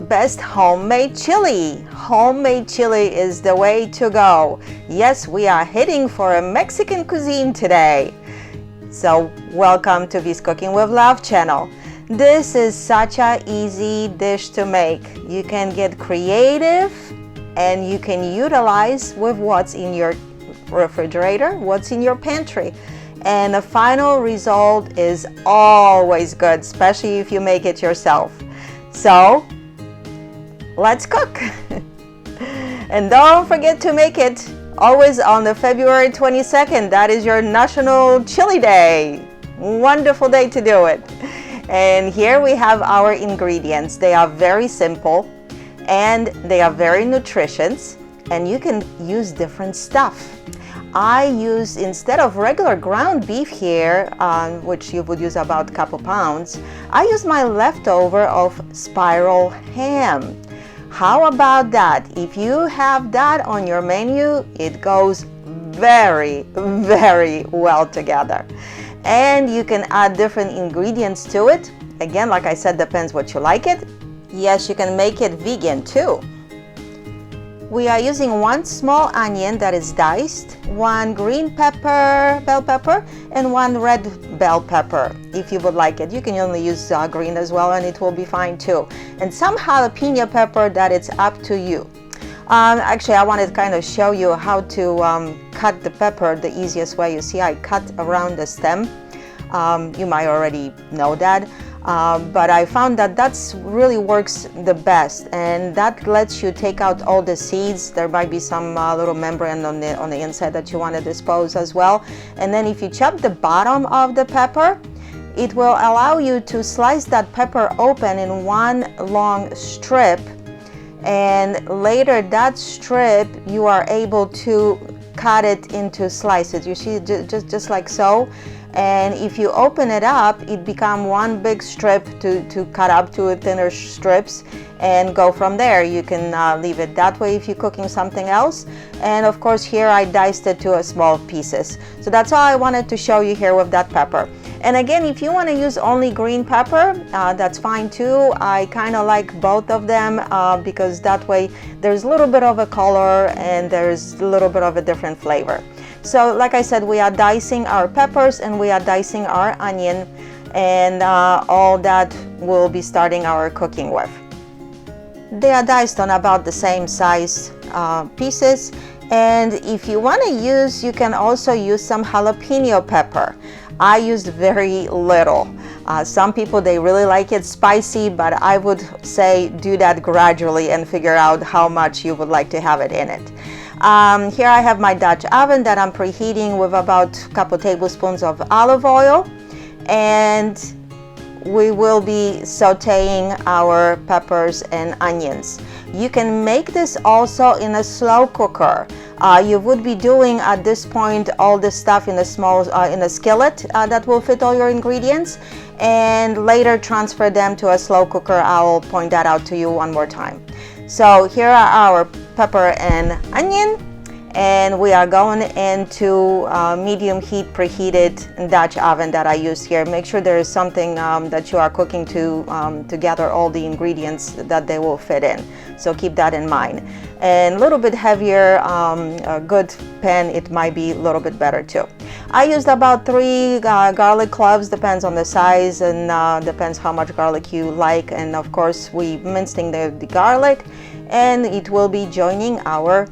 best homemade chili. Homemade chili is the way to go. Yes, we are heading for a Mexican cuisine today. So welcome to V's Cooking with Love channel. This is such an easy dish to make. You can get creative and you can utilize with what's in your refrigerator, what's in your pantry. And the final result is always good, especially if you make it yourself. So let's cook. And don't forget to make it always on the February 22nd. That is your National Chili Day. Wonderful day to do it. And here we have our ingredients. They are very simple and they are very nutritious, and you can use different stuff. I use, instead of regular ground beef here, which you would use about a couple pounds, I use my leftover of spiral ham. How about that? If you have that on your menu, it goes very, very well together. And you can add different ingredients to it. Again, like I said, depends what you like it. Yes, you can make it vegan too. We are using 1 small onion that is diced, 1 green pepper, bell pepper, and 1 red bell pepper. If you would like it, you can only use green as well, and it will be fine too. And some jalapeno pepper, that it's up to you. Actually, I wanted to kind of show you how to cut the pepper the easiest way. You see, I cut around the stem. You might already know that. But I found that that's really works the best, and that lets you take out all the seeds. There might be some little membrane on the inside that you want to dispose as well. And then if you chop the bottom of the pepper, it will allow you to slice that pepper open in 1 long strip, and later that strip you are able to cut it into slices. You see, just like so. And if you open it up, it becomes 1 big strip to cut up to thinner strips and go from there. You can leave it that way if you're cooking something else. And of course here I diced it to small pieces. So that's all I wanted to show you here with that pepper. And again, if you want to use only green pepper, that's fine too. I kind of like both of them because that way there's a little bit of a color and there's a little bit of a different flavor. So like I said, we are dicing our peppers and we are dicing our onion, and all that we'll be starting our cooking with. They are diced on about the same size pieces, and if you want to use, you can also use some jalapeno pepper. I used very little. Some people, they really like it spicy, but I would say do that gradually and figure out how much you would like to have it in it. Here I have my Dutch oven that I'm preheating with about a couple tablespoons of olive oil, and we will be sauteing our peppers and onions. You can make this also in a slow cooker. You would be doing at this point all this stuff in a small in a skillet that will fit all your ingredients, and later transfer them to a slow cooker. I'll point that out to you one more time. So here are our pepper and onion, and we are going into medium heat preheated Dutch oven that I use here. Make sure there is something that you are cooking to gather all the ingredients that they will fit in. So keep that in mind. And a little bit heavier, a good pan, it might be a little bit better too. I used about 3 garlic cloves, depends on the size and depends how much garlic you like. And of course we mincing the garlic, and it will be joining our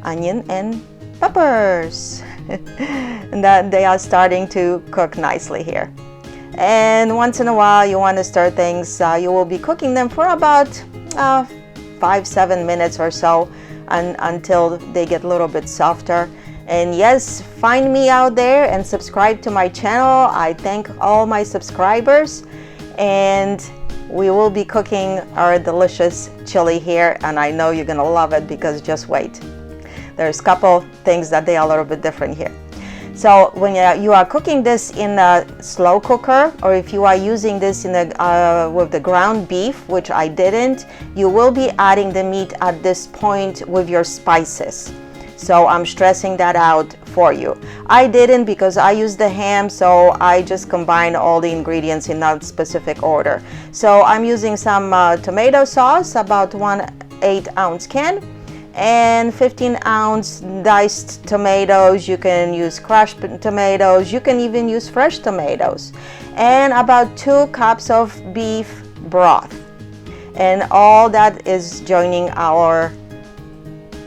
onion and peppers. And that they are starting to cook nicely here. And once in a while you want to stir things. You will be cooking them for about 5-7 minutes or so until they get a little bit softer. And yes, find me out there and subscribe to my channel. I thank all my subscribers, and we will be cooking our delicious chili here, and I know you're gonna love it because just wait. There's a couple things that they are a little bit different here. So when you are cooking this in a slow cooker, or if you are using this in with the ground beef, which I didn't, you will be adding the meat at this point with your spices. So I'm stressing that out for you. I didn't because I used the ham, so I just combine all the ingredients in that specific order. So I'm using some tomato sauce, about 1/8 ounce can, and 15-ounce diced tomatoes. You can use crushed tomatoes, you can even use fresh tomatoes, and about 2 cups of beef broth. And all that is joining our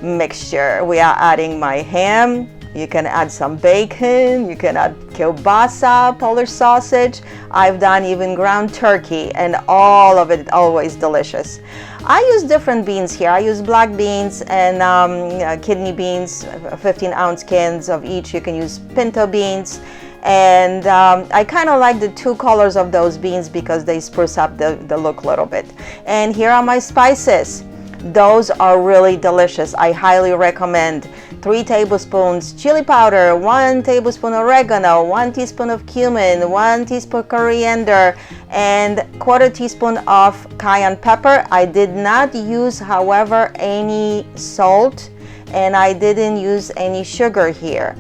mixture. We are adding my ham. You can add some bacon, you can add kielbasa, Polish sausage. I've done even ground turkey, and all of it always delicious. I use different beans here. I use black beans and kidney beans, 15-ounce cans of each. You can use pinto beans. And I kind of like the 2 colors of those beans because they spruce up the look a little bit. And here are my spices. Those are really delicious. I highly recommend. 3 tablespoons chili powder, 1 tablespoon oregano, 1 teaspoon of cumin, 1 teaspoon coriander, and 1/4 teaspoon of cayenne pepper. I did not use, however, any salt, and I didn't use any sugar here.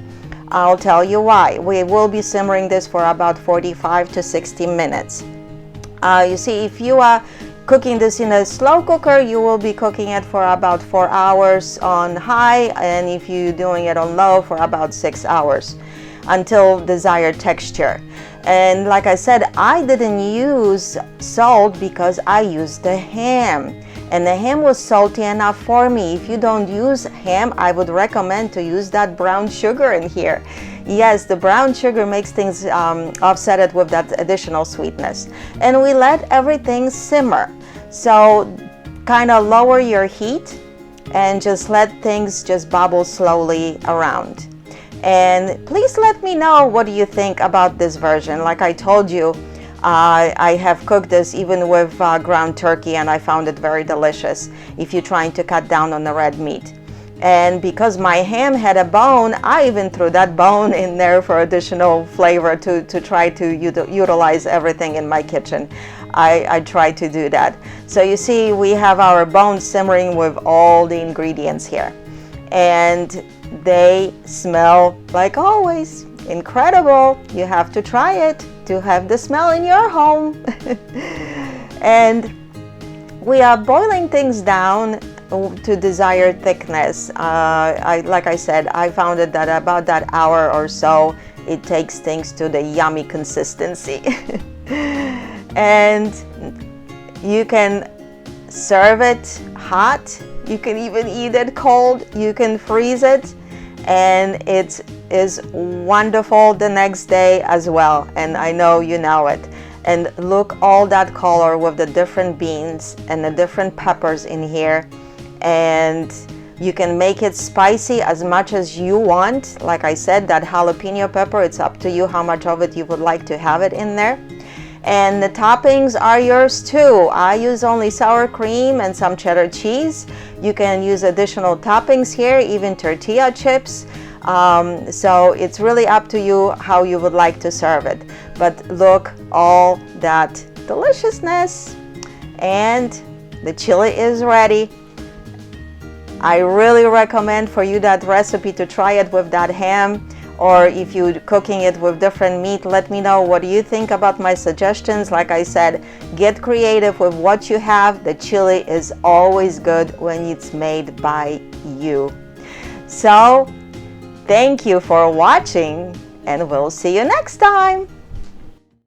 I'll tell you why. We will be simmering this for about 45 to 60 minutes. You see, if you are cooking this in a slow cooker, you will be cooking it for about 4 hours on high, and if you're doing it on low, for about 6 hours until desired texture. And like I said, I didn't use salt because I used the ham, and the ham was salty enough for me. If you don't use ham, I would recommend to use that brown sugar in here. Yes, the brown sugar makes things offset it with that additional sweetness. And we let everything simmer. So kind of lower your heat and just let things just bubble slowly around. And please let me know what do you think about this version. Like I told you, I have cooked this even with ground turkey, and I found it very delicious if you're trying to cut down on the red meat. And because my ham had a bone, I even threw that bone in there for additional flavor to try to utilize everything in my kitchen. I try to do that. So you see, we have our bones simmering with all the ingredients here. And they smell, like always, incredible. You have to try it to have the smell in your home. And we are boiling things down to desired thickness. Like I said, I found it that about that hour or so, it takes things to the yummy consistency. And you can serve it hot, you can even eat it cold, you can freeze it, and it is wonderful the next day as well. And I know you know it. And look, all that color with the different beans and the different peppers in here. And you can make it spicy as much as you want. Like I said, that jalapeno pepper, it's up to you how much of it you would like to have it in there. And the toppings are yours too. I use only sour cream and some cheddar cheese. You can use additional toppings here, even tortilla chips. So it's really up to you how you would like to serve it. But look, all that deliciousness. And the chili is ready. I really recommend for you that recipe to try it with that ham, or if you're cooking it with different meat, let me know what do you think about my suggestions. Like I said, get creative with what you have. The chili is always good when it's made by you. So thank you for watching, and we'll see you next time.